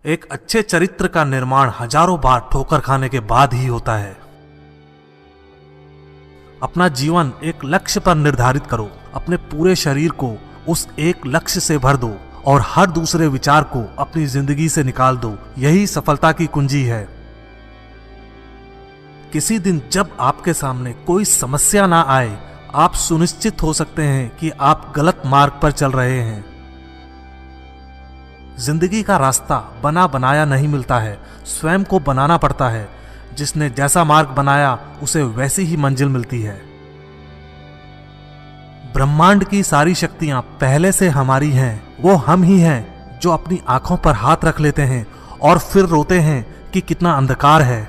एक अच्छे चरित्र का निर्माण हजारों बार ठोकर खाने के बाद ही होता है। अपना जीवन एक लक्ष्य पर निर्धारित करो, अपने पूरे शरीर को उस एक लक्ष्य से भर दो और हर दूसरे विचार को अपनी जिंदगी से निकाल दो। यही सफलता की कुंजी है। किसी दिन जब आपके सामने कोई समस्या ना आए, आप सुनिश्चित हो सकते हैं कि आप गलत मार्ग पर चल रहे हैं। जिंदगी का रास्ता बना बनाया नहीं मिलता है, स्वयं को बनाना पड़ता है। जिसने जैसा मार्ग बनाया उसे वैसी ही मंजिल मिलती है। ब्रह्मांड की सारी शक्तियां पहले से हमारी हैं। वो हम ही हैं जो अपनी आंखों पर हाथ रख लेते हैं और फिर रोते हैं कि कितना अंधकार है।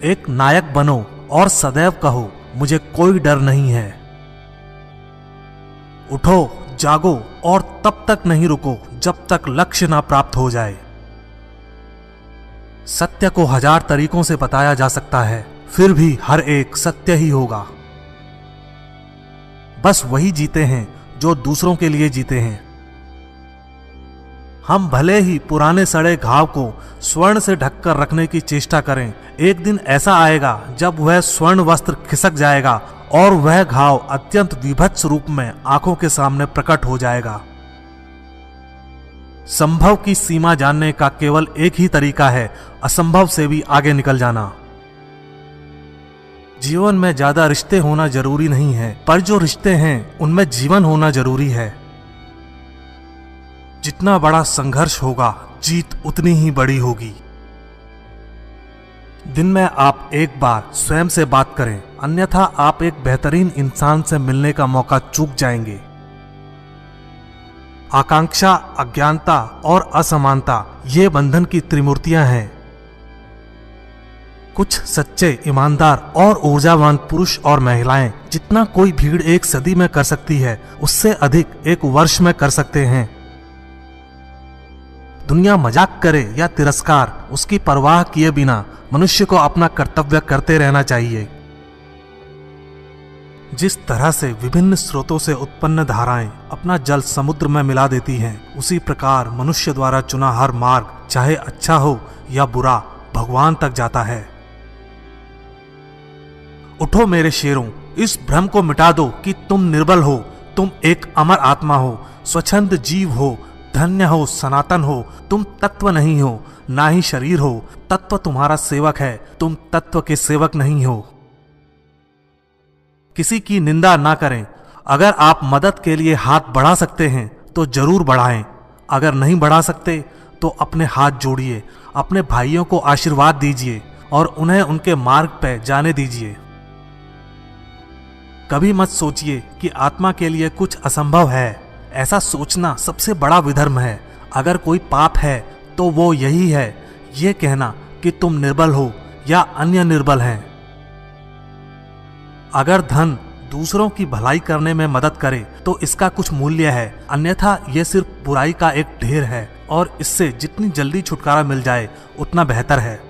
एक नायक बनो और सदैव कहो, मुझे कोई डर नहीं है। उठो, जागो और तब तक नहीं रुको जब तक लक्ष्य ना प्राप्त हो जाए। सत्य को हजार तरीकों से बताया जा सकता है, फिर भी हर एक सत्य ही होगा। बस वही जीते हैं जो दूसरों के लिए जीते हैं। हम भले ही पुराने सड़े घाव को स्वर्ण से ढककर रखने की चेष्टा करें, एक दिन ऐसा आएगा जब वह स्वर्ण वस्त्र खिसक जाएगा और वह घाव अत्यंत विभत्स रूप में आंखों के सामने प्रकट हो जाएगा। संभव की सीमा जानने का केवल एक ही तरीका है, असंभव से भी आगे निकल जाना। जीवन में ज्यादा रिश्ते होना जरूरी नहीं है, पर जो रिश्ते हैं उनमें जीवन होना जरूरी है। जितना बड़ा संघर्ष होगा, जीत उतनी ही बड़ी होगी। दिन में आप एक बार स्वयं से बात करें, अन्यथा आप एक बेहतरीन इंसान से मिलने का मौका चूक जाएंगे। आकांक्षा, अज्ञानता और असमानता ये बंधन की त्रिमूर्तियां हैं। कुछ सच्चे, ईमानदार और ऊर्जावान पुरुष और महिलाएं जितना कोई भीड़ एक सदी में कर सकती है, उससे अधिक एक वर्ष में कर सकते हैं। दुनिया मजाक करे या तिरस्कार, उसकी परवाह किए बिना मनुष्य को अपना कर्तव्य करते रहना चाहिए। जिस तरह से विभिन्न स्रोतों से उत्पन्न धाराएं अपना जल समुद्र में मिला देती हैं, उसी प्रकार मनुष्य द्वारा चुना हर मार्ग, चाहे अच्छा हो या बुरा, भगवान तक जाता है। उठो मेरे शेरों, इस भ्रम को मिटा दो कि तुम निर्बल हो। तुम एक अमर आत्मा हो, स्वच्छंद जीव हो, धन्य हो, सनातन हो। तुम तत्व नहीं हो, ना ही शरीर हो। तत्व तुम्हारा सेवक है, तुम तत्व के सेवक नहीं हो। किसी की निंदा ना करें। अगर आप मदद के लिए हाथ बढ़ा सकते हैं तो जरूर बढ़ाएं। अगर नहीं बढ़ा सकते तो अपने हाथ जोड़िए, अपने भाइयों को आशीर्वाद दीजिए और उन्हें उनके मार्ग पर जाने दीजिए। कभी मत सोचिए कि आत्मा के लिए कुछ असंभव है। ऐसा सोचना सबसे बड़ा विधर्म है। अगर कोई पाप है तो वो यही है, ये कहना कि तुम निर्बल हो या अन्य निर्बल हैं। अगर धन दूसरों की भलाई करने में मदद करे तो इसका कुछ मूल्य है, अन्यथा यह सिर्फ बुराई का एक ढेर है और इससे जितनी जल्दी छुटकारा मिल जाए उतना बेहतर है।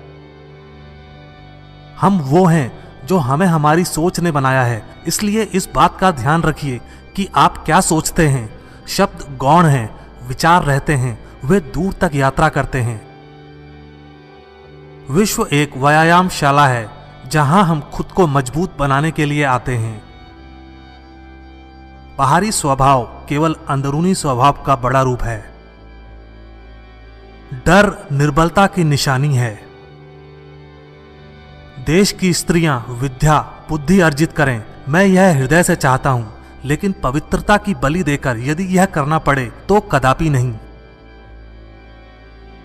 हम वो हैं जो हमें हमारी सोच ने बनाया है, इसलिए इस बात का ध्यान रखिए कि आप क्या सोचते हैं। शब्द गौण हैं, विचार रहते हैं, वे दूर तक यात्रा करते हैं। विश्व एक व्यायामशाला है जहां हम खुद को मजबूत बनाने के लिए आते हैं। बाहरी स्वभाव केवल अंदरूनी स्वभाव का बड़ा रूप है। डर निर्बलता की निशानी है। देश की स्त्रियां विद्या बुद्धि अर्जित करें, मैं यह हृदय से चाहता हूं, लेकिन पवित्रता की बलि देकर यदि यह करना पड़े तो कदापि नहीं।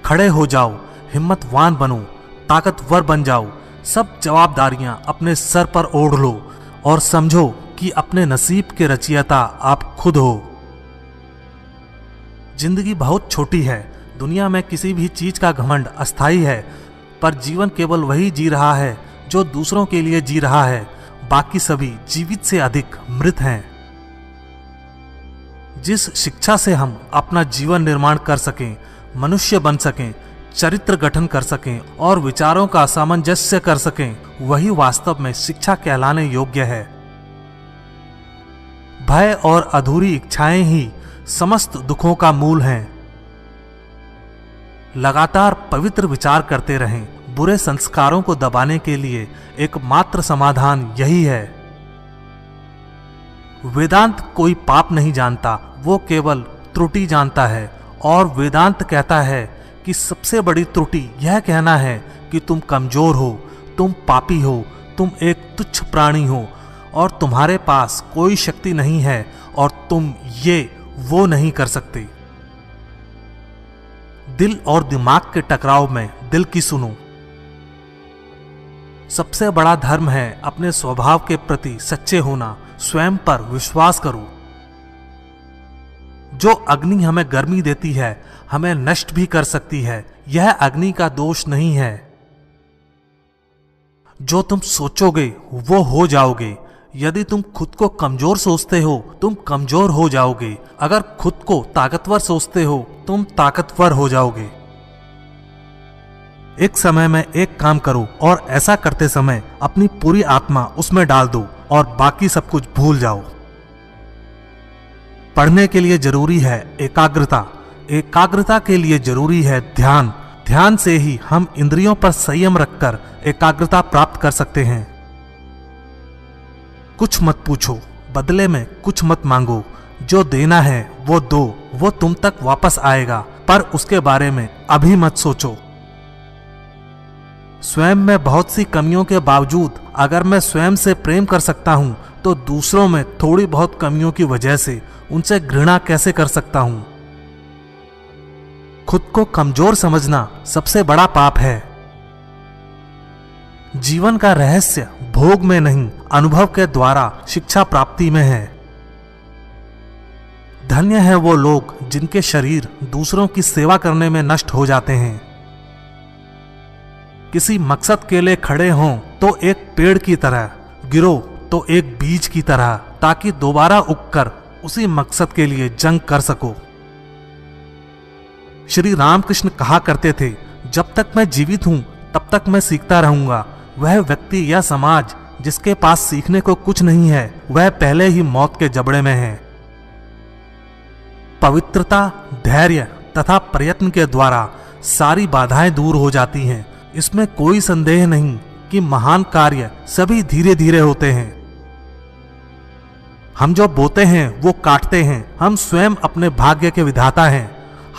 खड़े हो जाओ, हिम्मतवान बनो, ताकतवर बन जाओ। सब जवाबदारियां अपने सर पर ओढ़ लो और समझो कि अपने नसीब के रचयिता आप खुद हो। जिंदगी बहुत छोटी है। दुनिया में किसी भी चीज का घमंड अस्थायी है, पर जीवन केवल वही जी रहा है जो दूसरों के लिए जी रहा है। बाकी सभी जीवित से अधिक मृत हैं। जिस शिक्षा से हम अपना जीवन निर्माण कर सकें, मनुष्य बन सकें, चरित्र गठन कर सकें और विचारों का सामंजस्य कर सकें, वही वास्तव में शिक्षा कहलाने योग्य है। भय और अधूरी इच्छाएं ही समस्त दुखों का मूल हैं। लगातार पवित्र विचार करते रहें। बुरे संस्कारों को दबाने के लिए एकमात्र समाधान यही है। वेदांत कोई पाप नहीं जानता, वो केवल त्रुटि जानता है। और वेदांत कहता है कि सबसे बड़ी त्रुटि यह कहना है कि तुम कमजोर हो, तुम पापी हो, तुम एक तुच्छ प्राणी हो और तुम्हारे पास कोई शक्ति नहीं है और तुम ये वो नहीं कर सकते। दिल और दिमाग के टकराव में दिल की सुनो। सबसे बड़ा धर्म है अपने स्वभाव के प्रति सच्चे होना। स्वयं पर विश्वास करो। जो अग्नि हमें गर्मी देती है, हमें नष्ट भी कर सकती है। यह अग्नि का दोष नहीं है। जो तुम सोचोगे वो हो जाओगे। यदि तुम खुद को कमजोर सोचते हो, तुम कमजोर हो जाओगे। अगर खुद को ताकतवर सोचते हो, तुम ताकतवर हो जाओगे। एक समय में एक काम करो और ऐसा करते समय अपनी पूरी आत्मा उसमें डाल दो और बाकी सब कुछ भूल जाओ। पढ़ने के लिए जरूरी है एकाग्रता, एकाग्रता के लिए जरूरी है ध्यान। ध्यान से ही हम इंद्रियों पर संयम रखकर एकाग्रता प्राप्त कर सकते हैं। कुछ मत पूछो, बदले में कुछ मत मांगो। जो देना है वो दो, वो तुम तक वापस आएगा, पर उसके बारे में अभी मत सोचो। स्वयं में बहुत सी कमियों के बावजूद अगर मैं स्वयं से प्रेम कर सकता हूं, तो दूसरों में थोड़ी बहुत कमियों की वजह से उनसे घृणा कैसे कर सकता हूं। खुद को कमजोर समझना सबसे बड़ा पाप है। जीवन का रहस्य भोग में नहीं, अनुभव के द्वारा शिक्षा प्राप्ति में है। धन्य है वो लोग जिनके शरीर दूसरों की सेवा करने में नष्ट हो जाते हैं। किसी मकसद के लिए खड़े हों तो एक पेड़ की तरह, गिरो तो एक बीज की तरह, ताकि दोबारा उगकर उसी मकसद के लिए जंग कर सको। श्री रामकृष्ण कहा करते थे, जब तक मैं जीवित हूं तब तक मैं सीखता रहूंगा। वह व्यक्ति या समाज जिसके पास सीखने को कुछ नहीं है, वह पहले ही मौत के जबड़े में है। पवित्रता, धैर्य तथा प्रयत्न के द्वारा सारी बाधाएं दूर हो जाती हैं। इसमें कोई संदेह नहीं कि महान कार्य सभी धीरे धीरे होते हैं। हम जो बोते हैं वो काटते हैं। हम स्वयं अपने भाग्य के विधाता हैं।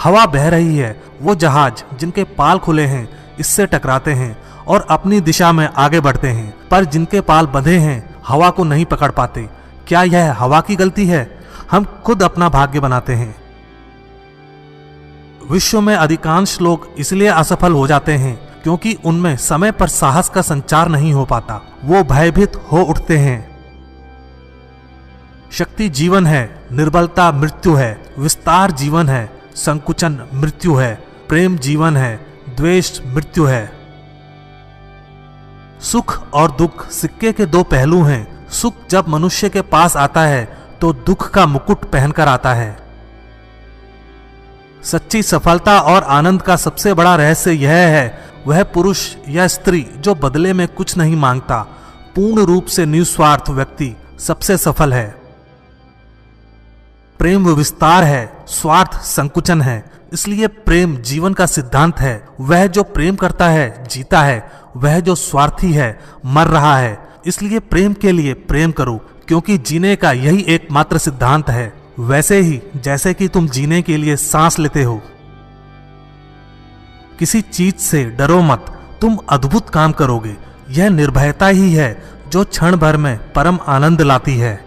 हवा बह रही है, वो जहाज जिनके पाल खुले हैं इससे टकराते हैं और अपनी दिशा में आगे बढ़ते हैं, पर जिनके पाल बंधे हैं हवा को नहीं पकड़ पाते। क्या यह हवा की गलती है? हम खुद अपना भाग्य बनाते हैं। विश्व में अधिकांश लोग इसलिए असफल हो जाते हैं क्योंकि उनमें समय पर साहस का संचार नहीं हो पाता। वो भयभीत हो उठते हैं। शक्ति जीवन है, निर्बलता मृत्यु है। विस्तार जीवन है, संकुचन मृत्यु है। प्रेम जीवन है, द्वेष मृत्यु है। सुख और दुख सिक्के के दो पहलू हैं। सुख जब मनुष्य के पास आता है तो दुख का मुकुट पहनकर आता है। सच्ची सफलता और आनंद का सबसे बड़ा रहस्य यह है, वह पुरुष या स्त्री जो बदले में कुछ नहीं मांगता। पूर्ण रूप से निस्वार्थ व्यक्ति सबसे सफल है। प्रेम विस्तार है, स्वार्थ संकुचन है। इसलिए प्रेम जीवन का सिद्धांत है। वह जो प्रेम करता है जीता है, वह जो स्वार्थी है मर रहा है। इसलिए प्रेम के लिए प्रेम करो, क्योंकि जीने का यही एकमात्र सिद्धांत है। वैसे ही जैसे कि तुम जीने के लिए सांस लेते हो। किसी चीज से डरो मत, तुम अद्भुत काम करोगे। यह निर्भयता ही है जो क्षण भर में परम आनंद लाती है।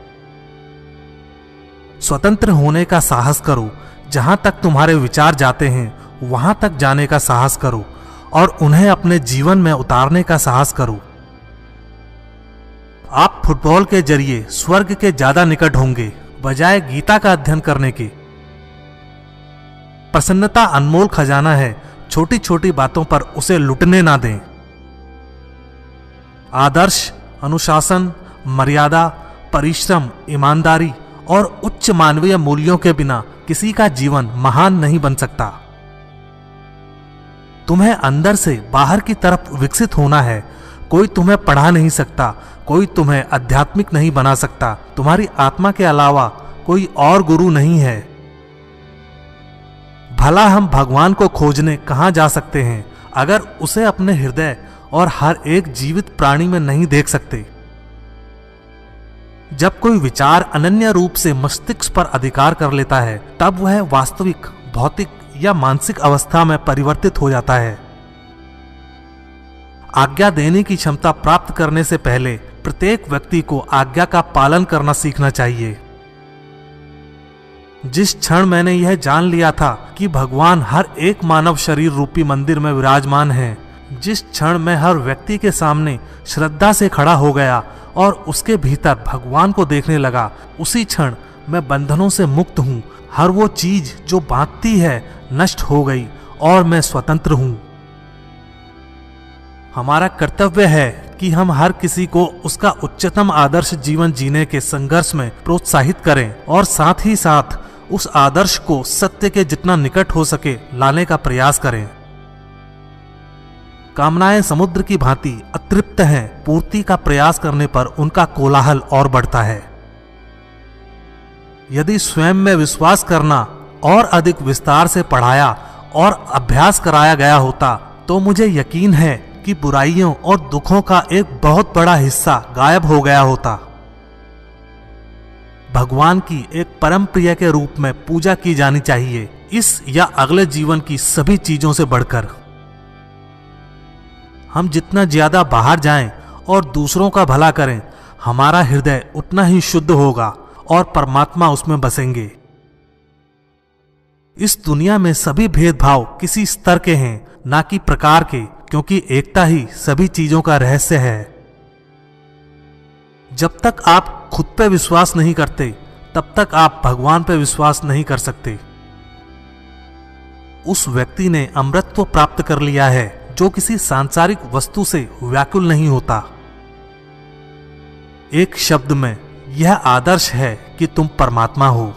स्वतंत्र होने का साहस करो। जहां तक तुम्हारे विचार जाते हैं वहां तक जाने का साहस करो और उन्हें अपने जीवन में उतारने का साहस करो। आप फुटबॉल के जरिए स्वर्ग के ज्यादा निकट होंगे बजाय गीता का अध्ययन करने के। प्रसन्नता अनमोल खजाना है, छोटी छोटी बातों पर उसे लुटने ना दें। आदर्श, अनुशासन, मर्यादा, परिश्रम, ईमानदारी और उच्च मानवीय मूल्यों के बिना किसी का जीवन महान नहीं बन सकता। तुम्हें अंदर से बाहर की तरफ विकसित होना है। कोई तुम्हें पढ़ा नहीं सकता, कोई तुम्हें आध्यात्मिक नहीं बना सकता। तुम्हारी आत्मा के अलावा कोई और गुरु नहीं है। भला हम भगवान को खोजने कहाँ जा सकते हैं अगर उसे अपने हृदय और हर एक जीवित प्राणी में नहीं देख सकते। जब कोई विचार अनन्य रूप से मस्तिष्क पर अधिकार कर लेता है तब वह वास्तविक भौतिक या मानसिक अवस्था में परिवर्तित हो जाता है। आज्ञा देने की क्षमता प्राप्त करने से पहले प्रत्येक व्यक्ति को आज्ञा का पालन करना सीखना चाहिए। जिस क्षण मैंने यह जान लिया था कि भगवान हर एक मानव शरीर रूपी मंदिर में विराजमान है, जिस क्षण मैं हर व्यक्ति के सामने श्रद्धा से खड़ा हो गया और उसके भीतर भगवान को देखने लगा, उसी क्षण मैं बंधनों से मुक्त हूँ। हर वो चीज जो बांधती है नष्ट हो गई और मैं स्वतंत्र हूँ। हमारा कर्तव्य है कि हम हर किसी को उसका उच्चतम आदर्श जीवन जीने के संघर्ष में प्रोत्साहित करें और साथ ही साथ उस आदर्श को सत्य के जितना निकट हो सके लाने का प्रयास करें। कामनाएं समुद्र की भांति अतृप्त हैं, पूर्ति का प्रयास करने पर उनका कोलाहल और बढ़ता है। यदि स्वयं में विश्वास करना और अधिक विस्तार से पढ़ाया और अभ्यास कराया गया होता तो मुझे यकीन है कि बुराइयों और दुखों का एक बहुत बड़ा हिस्सा गायब हो गया होता। भगवान की एक परम प्रिय के रूप में पूजा की जानी चाहिए, इस या अगले जीवन की सभी चीजों से बढ़कर। हम जितना ज्यादा बाहर जाएं और दूसरों का भला करें, हमारा हृदय उतना ही शुद्ध होगा और परमात्मा उसमें बसेंगे। इस दुनिया में सभी भेदभाव किसी स्तर के हैं, ना कि प्रकार के, क्योंकि एकता ही सभी चीजों का रहस्य है। जब तक आप खुद पे विश्वास नहीं करते तब तक आप भगवान पे विश्वास नहीं कर सकते। उस व्यक्ति ने अमृतत्व प्राप्त कर लिया है जो किसी सांसारिक वस्तु से व्याकुल नहीं होता। एक शब्द में यह आदर्श है कि तुम परमात्मा हो।